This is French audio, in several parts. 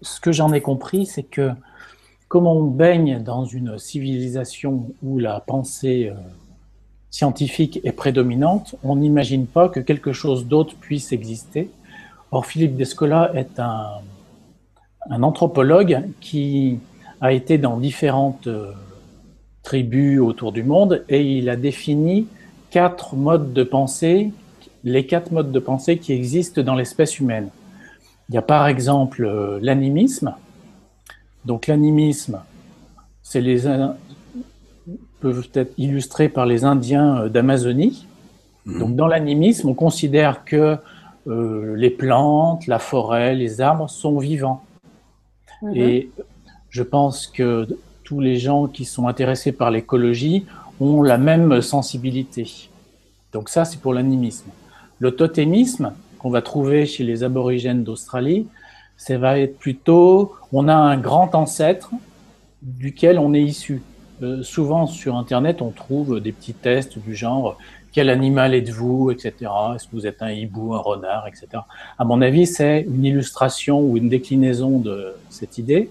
Ce que j'en ai compris, c'est que comme on baigne dans une civilisation où la pensée scientifique est prédominante, on n'imagine pas que quelque chose d'autre puisse exister. Or, Philippe Descola est un anthropologue qui a été dans différentes tribus autour du monde et il a défini quatre modes de pensée, les quatre modes de pensée qui existent dans l'espèce humaine. Il y a par exemple l'animisme. Donc l'animisme, c'est les peuvent être illustrés par les Indiens d'Amazonie. Donc dans l'animisme, on considère que les plantes, la forêt, les arbres sont vivants. Et je pense que tous les gens qui sont intéressés par l'écologie ont la même sensibilité. Donc ça, c'est pour l'animisme. Le totémisme, qu'on va trouver chez les aborigènes d'Australie, ça va être plutôt, on a un grand ancêtre duquel on est issu. Souvent sur Internet, on trouve des petits tests du genre quel animal êtes-vous, etc. Est-ce que vous êtes un hibou, un renard, etc. À mon avis, c'est une illustration ou une déclinaison de cette idée.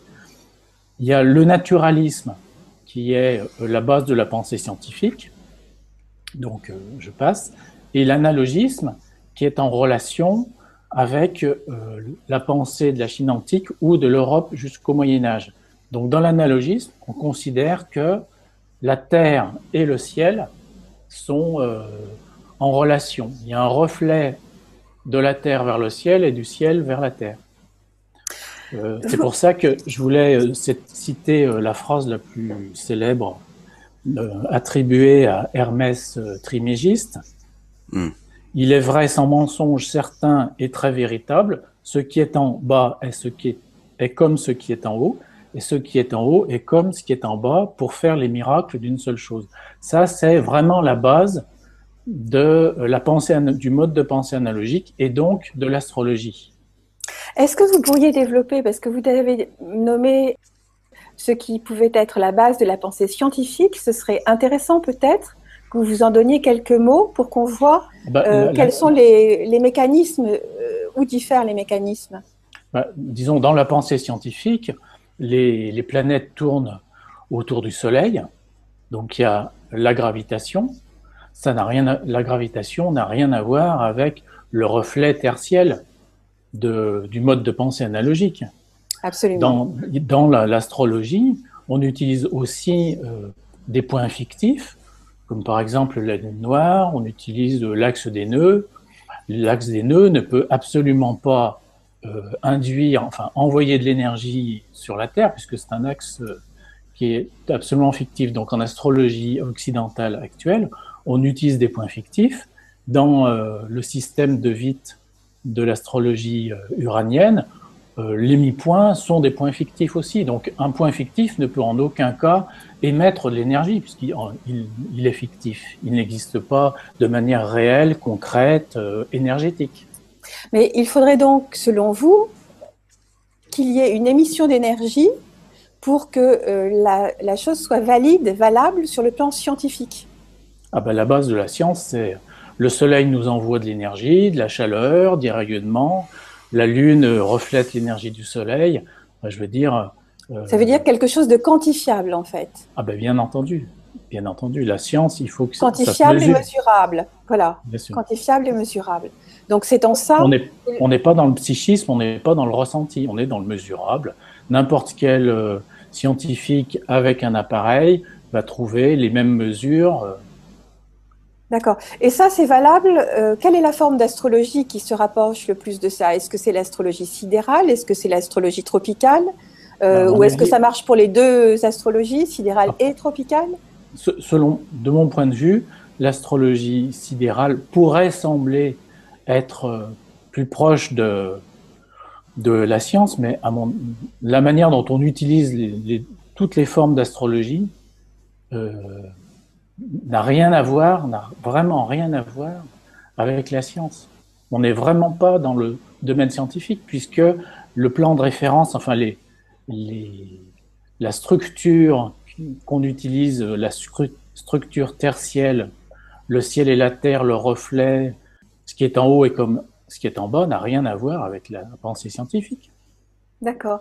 Il y a le naturalisme, qui est la base de la pensée scientifique. Donc, je passe. Et l'analogisme, qui est en relation avec la pensée de la Chine antique ou de l'Europe jusqu'au Moyen Âge. Donc, dans l'analogisme, on considère que la terre et le ciel sont en relation. Il y a un reflet de la terre vers le ciel et du ciel vers la terre. C'est pour ça que je voulais citer la phrase la plus célèbre attribuée à Hermès Trismégiste. Il est vrai sans mensonge certain et très véritable, ce qui est en bas est comme ce qui est en haut, et ce qui est en haut est comme ce qui est en bas pour faire les miracles d'une seule chose. Ça, c'est vraiment la base de la pensée, du mode de pensée analogique et donc de l'astrologie. Est-ce que vous pourriez développer, parce que vous avez nommé ce qui pouvait être la base de la pensée scientifique, ce serait intéressant peut-être que vous vous en donniez quelques mots pour qu'on voit quels sont les mécanismes, où diffèrent les mécanismes. Disons, dans la pensée scientifique, les planètes tournent autour du Soleil, donc il y a la gravitation. La gravitation n'a rien à voir avec le reflet tertiel du mode de pensée analogique. Absolument. Dans l'astrologie, on utilise aussi des points fictifs, comme par exemple la lune noire, on utilise l'axe des nœuds. L'axe des nœuds ne peut absolument pas envoyer de l'énergie sur la Terre, puisque c'est un axe qui est absolument fictif. Donc en astrologie occidentale actuelle, on utilise des points fictifs. Dans le système de Witt de l'astrologie uranienne, les mi-points sont des points fictifs aussi. Donc un point fictif ne peut en aucun cas émettre de l'énergie, puisqu'il est fictif. Il n'existe pas de manière réelle, concrète, énergétique. Mais il faudrait donc, selon vous, qu'il y ait une émission d'énergie pour que la chose soit valable sur le plan scientifique. La base de la science, c'est le Soleil nous envoie de l'énergie, de la chaleur, des rayonnements. La Lune reflète l'énergie du Soleil. Je veux dire... Ça veut dire quelque chose de quantifiable, en fait. Bien entendu. Bien entendu. La science, il faut que ça se quantifiable mesure. Et mesurable. Voilà. Bien sûr. Quantifiable et mesurable. Donc c'est en ça... On n'est pas dans le psychisme, on n'est pas dans le ressenti, on est dans le mesurable. N'importe quel scientifique avec un appareil va trouver les mêmes mesures. D'accord. Et ça, c'est valable. Quelle est la forme d'astrologie qui se rapproche le plus de ça? Est-ce que c'est l'astrologie sidérale? Est-ce que c'est l'astrologie tropicale? Ou est-ce que ça marche pour les deux astrologies, sidérale et tropicale? De mon point de vue, l'astrologie sidérale pourrait sembler être plus proche de la science, mais la manière dont on utilise toutes les formes d'astrologie n'a vraiment rien à voir avec la science. On n'est vraiment pas dans le domaine scientifique, puisque le plan de référence, la structure qu'on utilise, la structure tertielle, le ciel et la terre, le reflet, ce qui est en haut et comme ce qui est en bas n'a rien à voir avec la pensée scientifique. D'accord.